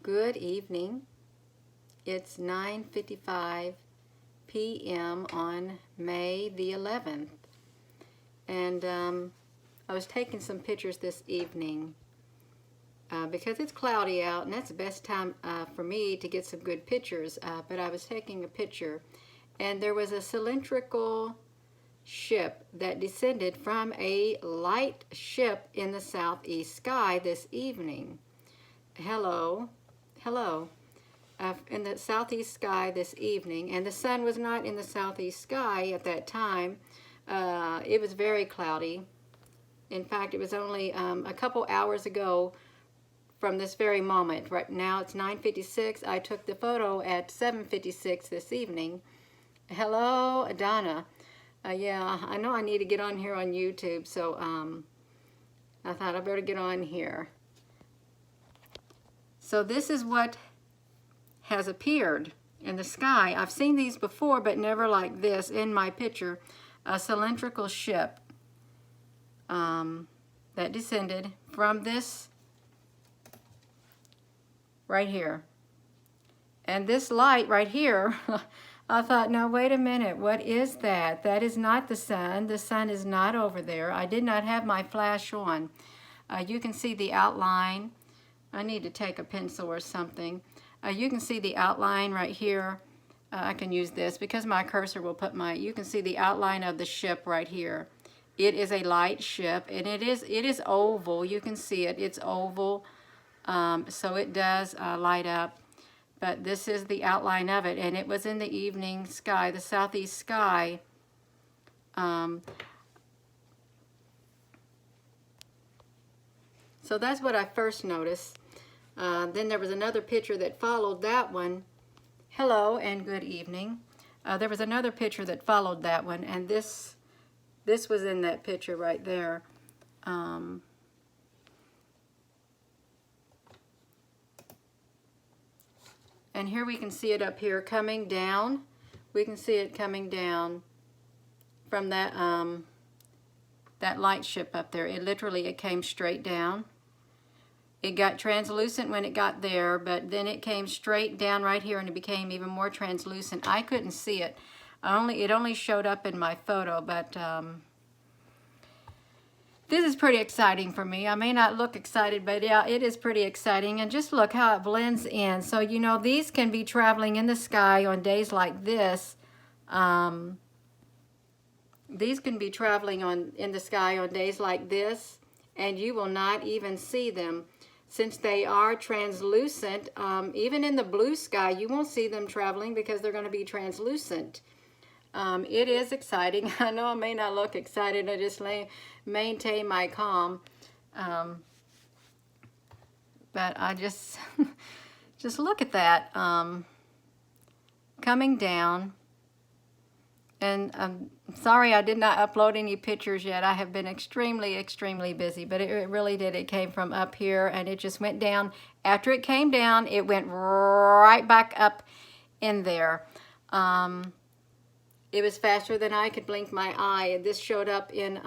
Good evening. It's 9:55 p.m. on May the 11th. And I was taking some pictures this evening because it's cloudy out, and that's the best time for me to get some good pictures. But I was taking a picture, and there was a cylindrical ship that descended from a light ship in the southeast sky this evening. Hello. In the southeast sky this evening, and the sun was not in the southeast sky at that time. It was very cloudy. In fact, it was only a couple hours ago from this very moment. Right now it's 9:56. I took the photo at 7:56 this evening. Hello, Donna. Yeah, I know I need to get on here on YouTube, so I thought I better get on here. So this is what has appeared in the sky. I've seen these before, but never like this in my picture. A cylindrical ship that descended from this right here. And this light right here, I thought, now wait a minute, what is that? That is not the sun. The sun is not over there. I did not have my flash on. You can see the outline. I need to take a pencil or something. You can see the outline right here. I can use this because my cursor will put you can see the outline of the ship right here. It is a light ship, and it is oval. You can see it. It's oval, so it does light up. But this is the outline of it, and it was in the evening sky, the southeast sky. So that's what I first noticed. Then there was another picture that followed that one. Hello and good evening. There was another picture that followed that one, and this was in that picture right there. And here we can see it up here coming down. We can see it coming down from that that light ship up there. It came straight down. It got translucent when it got there, but then it came straight down right here, and it became even more translucent. I couldn't see it. It only showed up in my photo, but this is pretty exciting for me. I may not look excited, but yeah, it is pretty exciting. And just look how it blends in. So, you know, these can be traveling in the sky on days like this. These can be traveling in the sky on days like this, and you will not even see them. Since they are translucent, even in the blue sky, you won't see them traveling because they're going to be translucent. It is exciting. I know I may not look excited. I just maintain my calm. But I just look at that coming down. And I'm sorry I did not upload any pictures yet. I have been extremely busy, but it really did. It came from up here, and it just went down. After it came down, it went right back up in there. It was faster than I could blink my eye. This showed up in,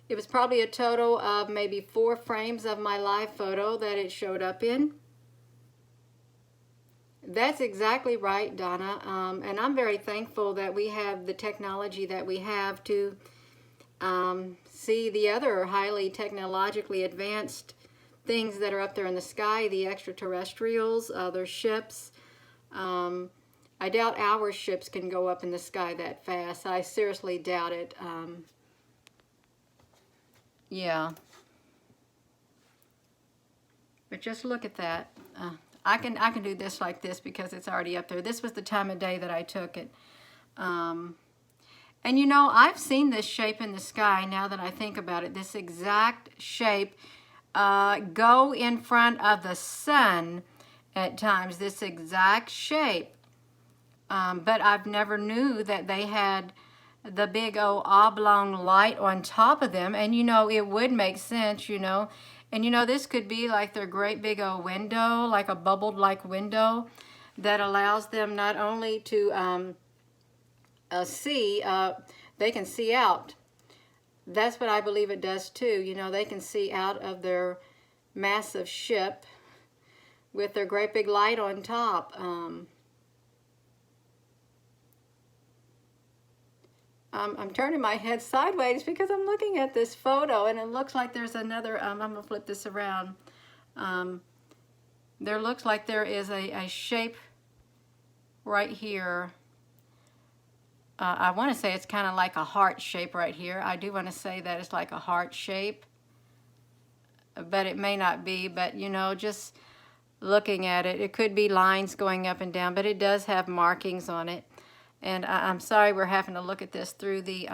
it was probably a total of maybe 4 frames of my live photo that it showed up in. That's exactly right, Donna. And I'm very thankful that we have the technology that we have to see the other highly technologically advanced things that are up there in the sky, the extraterrestrials, other ships. I doubt our ships can go up in the sky that fast. I seriously doubt it. Yeah. But just look at that. I can do this like this because it's already up there. This was the time of day that I took it. And you know, I've seen this shape in the sky now that I think about it. This exact shape go in front of the sun at times. This exact shape. But I've never knew that they had the big old oblong light on top of them. And you know, it would make sense, you know. And you know, this could be like their great big old window, like a bubbled like window that allows them not only to see, they can see out. That's what I believe it does too. You know, they can see out of their massive ship with their great big light on top. I'm turning my head sideways because I'm looking at this photo, and it looks like there's another, I'm going to flip this around. There looks like there is a shape right here. I want to say it's kind of like a heart shape right here. I do want to say that it's like a heart shape, but it may not be. But you know, just looking at it, it could be lines going up and down, but it does have markings on it. And I'm sorry we're having to look at this through the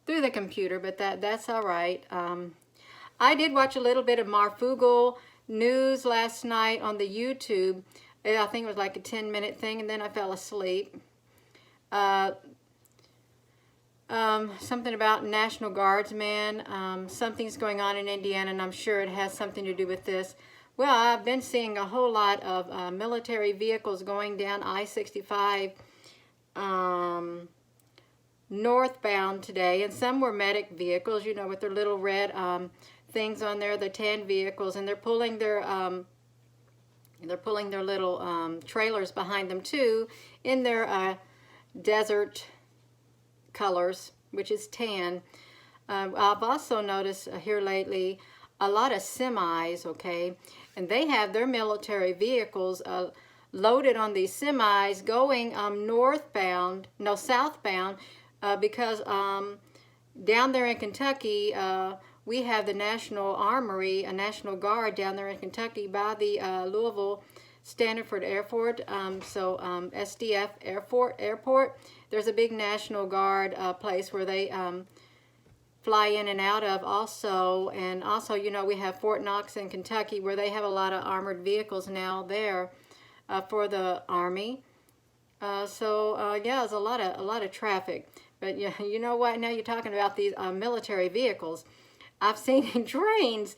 computer, but that's all right. I did watch a little bit of Marfugal News last night on the YouTube. I think it was like a 10-minute thing, and then I fell asleep. Something about National Guardsmen. Something's going on in Indiana, and I'm sure it has something to do with this. Well, I've been seeing a whole lot of military vehicles going down I-65 northbound today, and some were medic vehicles, you know, with their little red things on there, the tan vehicles, and they're pulling their little trailers behind them too, in their desert colors, which is tan. I've also noticed here lately a lot of semis, okay, and they have their military vehicles loaded on these semis going southbound, because down there in Kentucky, we have the National Armory, a National Guard down there in Kentucky by the Louisville Stanford Airport, SDF Airport. There's a big National Guard place where they fly in and out of also. And also, you know, we have Fort Knox in Kentucky where they have a lot of armored vehicles now there for the Army. Yeah, there's a lot of traffic. But yeah, you know what? Now you're talking about these military vehicles. I've seen trains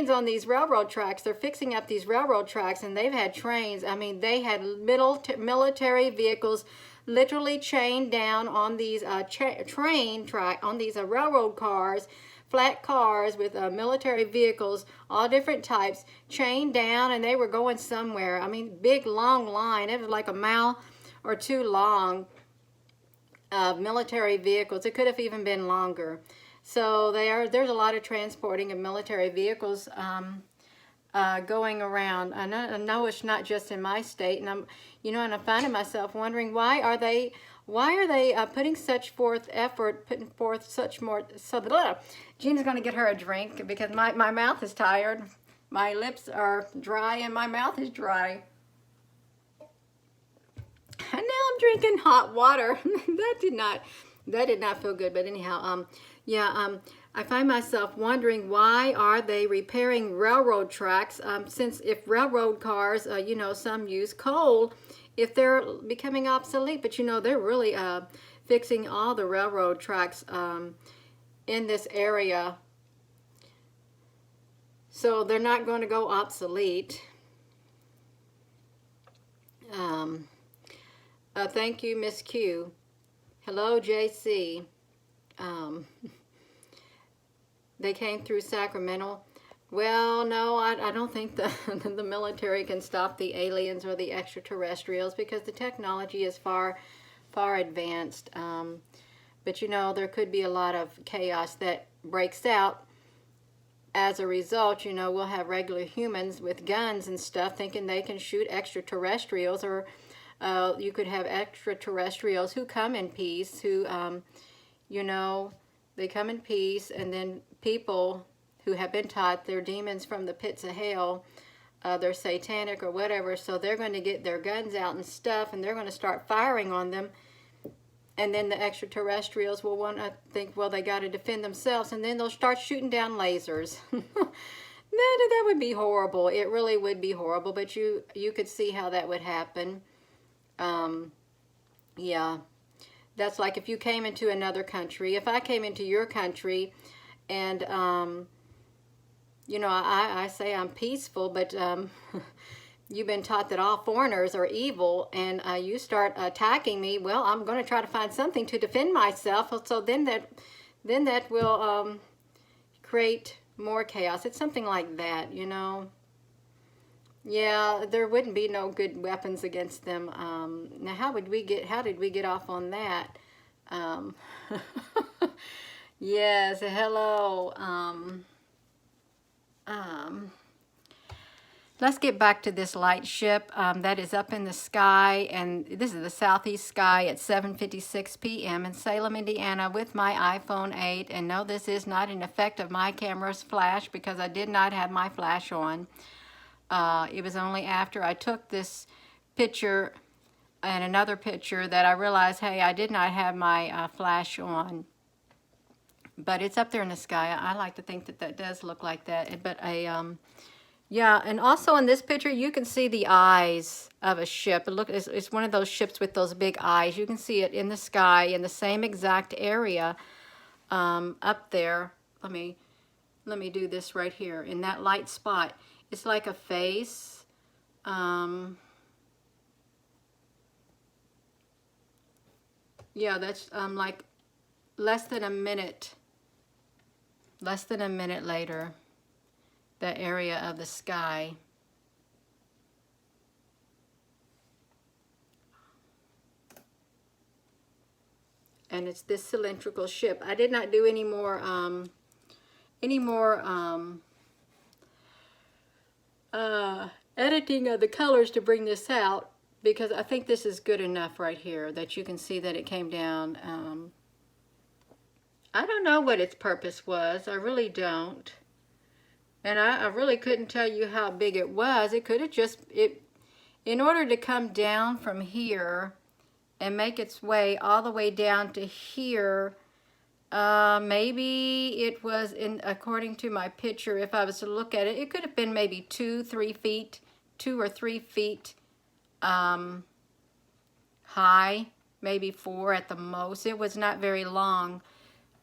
on these railroad tracks. They're fixing up these railroad tracks, and they've had trains. I mean, they had military vehicles literally chained down on these railroad cars, flat cars with military vehicles, all different types, chained down, and they were going somewhere. I mean, big long line. It was like a mile or two long of military vehicles. It could have even been longer. So there's a lot of transporting of military vehicles going around. I know it's not just in my state, and I'm finding myself wondering why are they putting such forth effort, putting forth such more. Gina's going to get her a drink because my mouth is tired. My lips are dry and my mouth is dry. And now I'm drinking hot water. that did not feel good. But anyhow, I find myself wondering, why are they repairing railroad tracks? Since if railroad cars, some use coal, if they're becoming obsolete, but they're really fixing all the railroad tracks in this area, so they're not going to go obsolete. Thank you, Miss Q. Hello, JC. They came through Sacramento. Well, no, I don't think the military can stop the aliens or the extraterrestrials because the technology is far advanced. But there could be a lot of chaos that breaks out. As a result, we'll have regular humans with guns and stuff thinking they can shoot extraterrestrials, or you could have extraterrestrials who come in peace, who, they come in peace, and then people who have been taught they're demons from the pits of hell, they're satanic or whatever, so they're going to get their guns out and stuff, and they're going to start firing on them. And then the extraterrestrials will want to think, well, they got to defend themselves, and then they'll start shooting down lasers. That would be horrible. It really would be horrible, but you could see how that would happen. Yeah, that's like if you came into another country. If I came into your country, and I say I'm peaceful, but you've been taught that all foreigners are evil, and you start attacking me. Well, I'm going to try to find something to defend myself. So then that will create more chaos. It's something like that, Yeah, there wouldn't be no good weapons against them. Now, how did we get off on that? Um, yes, hello. Um, let's get back to this light ship that is up in the sky, and this is the southeast sky at 7:56 p.m. in Salem, Indiana with my iPhone 8. And no, this is not an effect of my camera's flash because I did not have my flash on. It was only after I took this picture and another picture that I realized, hey, I did not have my flash on. But it's up there in the sky. I like to think that that does look like that. But yeah, and also in this picture, you can see the eyes of a ship. Look, it's one of those ships with those big eyes. You can see it in the sky in the same exact area up there. Let me do this right here in that light spot. It's like a face. Yeah, that's like less than a minute later, the area of the sky. And it's this cylindrical ship. I did not do any more editing of the colors to bring this out, because I think this is good enough right here that you can see that it came down. I don't know what its purpose was. I really don't. And I really couldn't tell you how big it was. It could have just, in order to come down from here and make its way all the way down to here, maybe it was, according to my picture, if I was to look at it, it could have been maybe 2 or 3 feet high, maybe 4 at the most. It was not very long.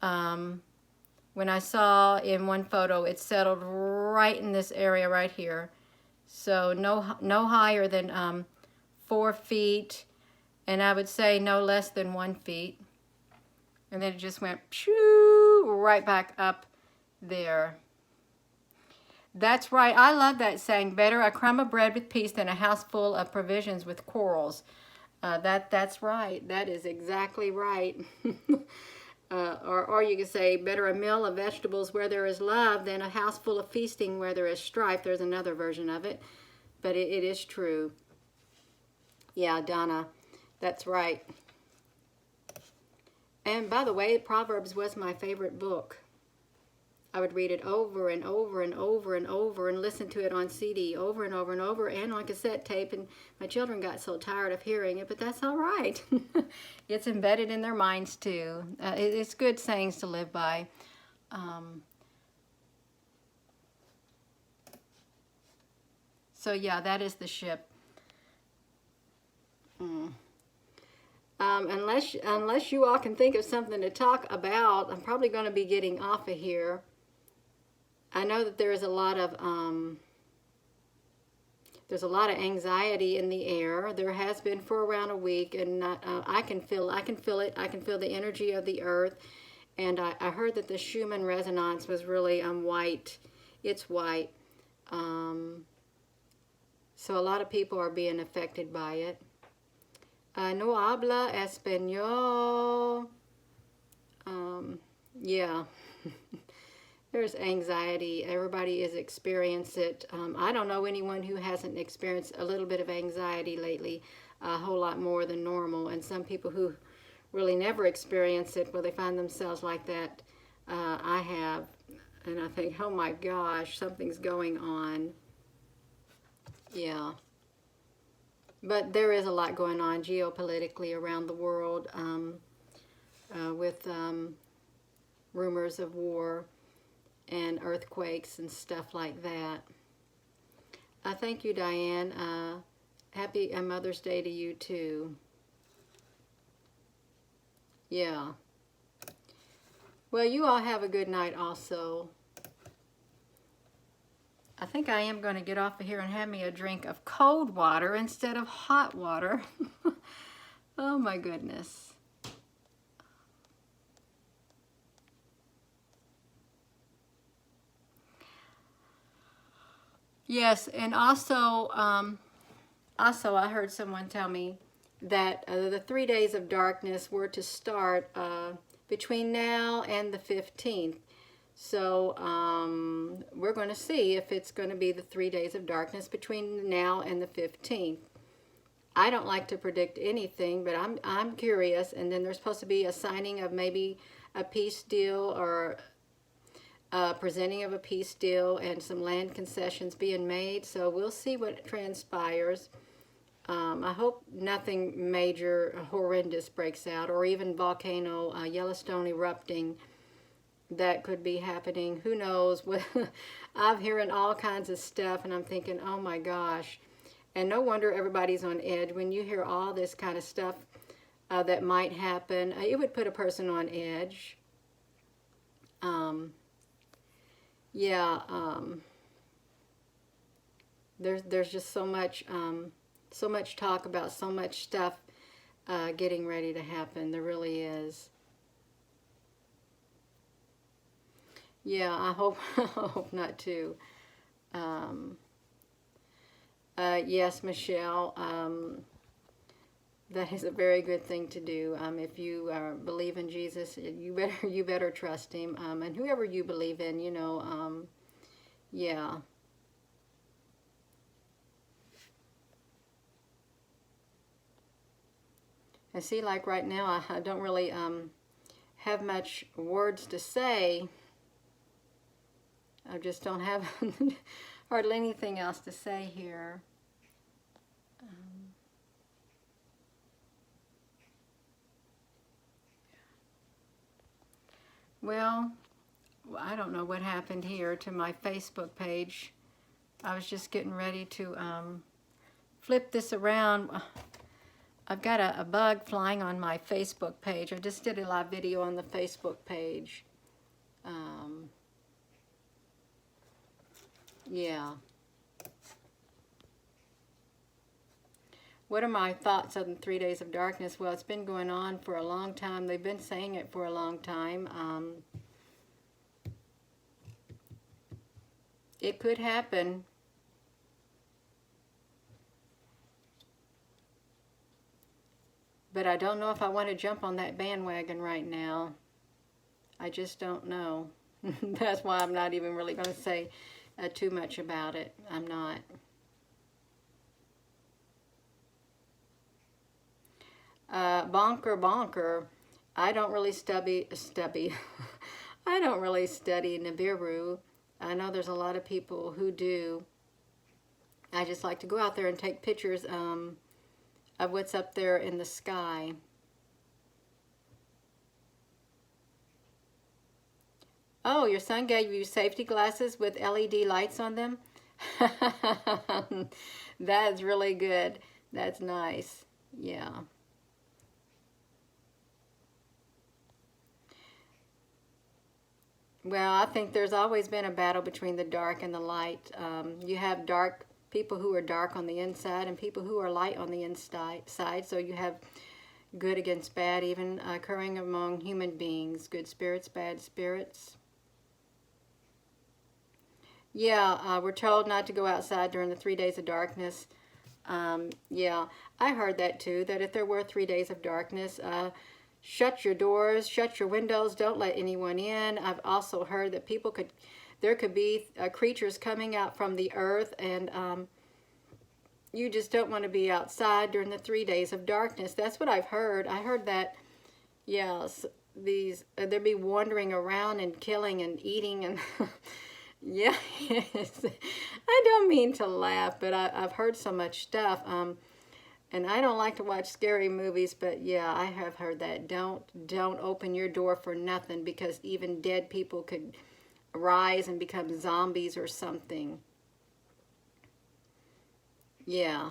When I saw in one photo, it settled right in this area right here. So no higher than 4 feet, and I would say no less than 1 feet. And then it just went shoo, right back up there. That's right. I love that saying, better a crumb of bread with peace than a house full of provisions with quarrels. That's right. That is exactly right. Or you could say, better a meal of vegetables where there is love than a house full of feasting where there is strife. There's another version of it, but it is true. Yeah, Donna, that's right. And by the way, Proverbs was my favorite book. I would read it over and over and over and over and listen to it on CD over and over and over and on cassette tape. And my children got so tired of hearing it, but that's all right. It's embedded in their minds too. It's good sayings to live by. So yeah, that is the ship. Unless you all can think of something to talk about, I'm probably going to be getting off of here. I know that there is a lot of anxiety in the air. There has been for around a week, and I can feel it. I can feel the energy of the earth. And I heard that the Schumann resonance was really white. It's white. So a lot of people are being affected by it. No habla español. Yeah. There's anxiety. Everybody is experiencing it. I don't know anyone who hasn't experienced a little bit of anxiety lately, a whole lot more than normal. And some people who really never experience it, well, they find themselves like that. I have. And I think, oh my gosh, something's going on. Yeah. But there is a lot going on geopolitically around the world with rumors of war and earthquakes and stuff like that. Thank you, Diane. Happy Mother's Day to you, too. Yeah. Well, you all have a good night also. I think I am going to get off of here and have me a drink of cold water instead of hot water. Oh, my goodness. Yes, and also, also I heard someone tell me that the 3 days of darkness were to start between now and the 15th. So we're going to see if it's going to be the 3 days of darkness between now and the 15th. I don't like to predict anything, but I'm curious. And then there's supposed to be a signing of maybe a peace deal or presenting of a peace deal and some land concessions being made. So we'll see what transpires. I hope nothing major, horrendous breaks out, or even volcano Yellowstone erupting. That could be happening. Who knows? I'm hearing all kinds of stuff, and I'm thinking, oh my gosh. And no wonder everybody's on edge when you hear all this kind of stuff that might happen. It would put a person on edge. Um, yeah, there's just so much talk about so much stuff getting ready to happen. There really is. Yeah, I hope I hope not too. Um, yes, Michelle. That is a very good thing to do. If you believe in Jesus, you better trust Him. And whoever you believe in, you know, yeah. I see. Like right now, I don't really have much words to say. I just don't have hardly anything else to say here. Well, I don't know what happened here to my Facebook page. I was just getting ready to flip this around. I've got a bug flying on my Facebook page. I just did a live video on the Facebook page. Yeah. What are my thoughts on the 3 days of darkness? Well, it's been going on for a long time. They've been saying it for a long time. It could happen. But I don't know if I want to jump on that bandwagon right now. I just don't know. That's why I'm not even really going to say too much about it. I'm not. Bonker. I don't really I don't really study Nibiru. I know there's a lot of people who do. I just like to go out there and take pictures of what's up there in the sky. Oh, your son gave you safety glasses with LED lights on them? That's really good. That's nice. Yeah. Well, I think there's always been a battle between the dark and the light. You have dark people who are dark on the inside and people who are light on the inside. So you have good against bad, even occurring among human beings. Good spirits, bad spirits. Yeah, we're told not to go outside during the 3 days of darkness. Yeah, I heard that too, that if there were 3 days of darkness, shut your doors, shut your windows, don't let anyone in. I've also heard that there could be creatures coming out from the earth, and you just don't want to be outside during the 3 days of darkness. That's what I've heard. I heard that, yes, they'd be wandering around and killing and eating and yeah, yes. I don't mean to laugh, but I've heard so much stuff. And I don't like to watch scary movies, but yeah, I have heard that. Don't open your door for nothing, because even dead people could rise and become zombies or something. Yeah.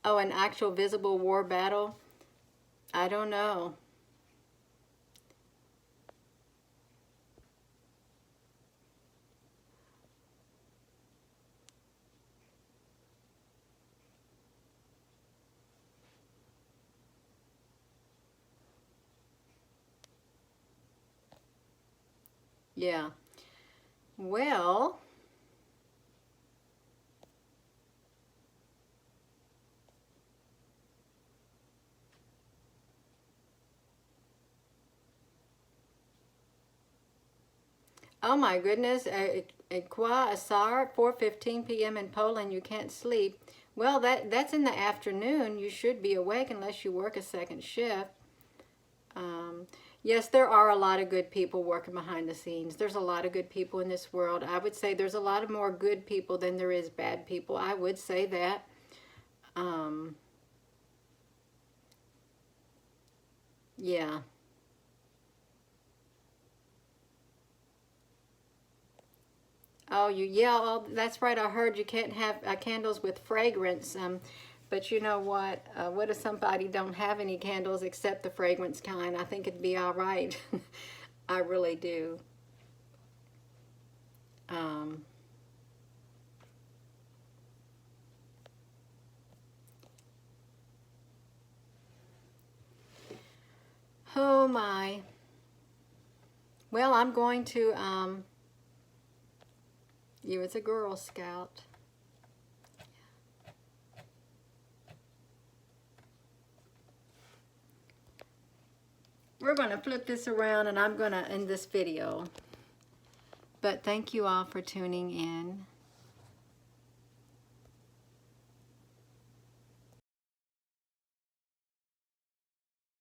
Oh, an actual visible war battle? I don't know. Yeah. Well, Oh my goodness, Qua Asar, 4:15 p.m. in Poland, you can't sleep. Well, that's in the afternoon. You should be awake unless you work a second shift. Um, yes, there are a lot of good people working behind the scenes. There's a lot of good people in this world. I would say there's a lot of more good people than there is bad people. I would say that. Um, yeah. Oh, yeah, oh, that's right. I heard you can't have candles with fragrance. But you know what? What if somebody don't have any candles except the fragrance kind? I think it'd be all right. I really do. Um, oh my. Well, I'm going to, you as a Girl Scout. We're going to flip this around and I'm going to end this video. But thank you all for tuning in.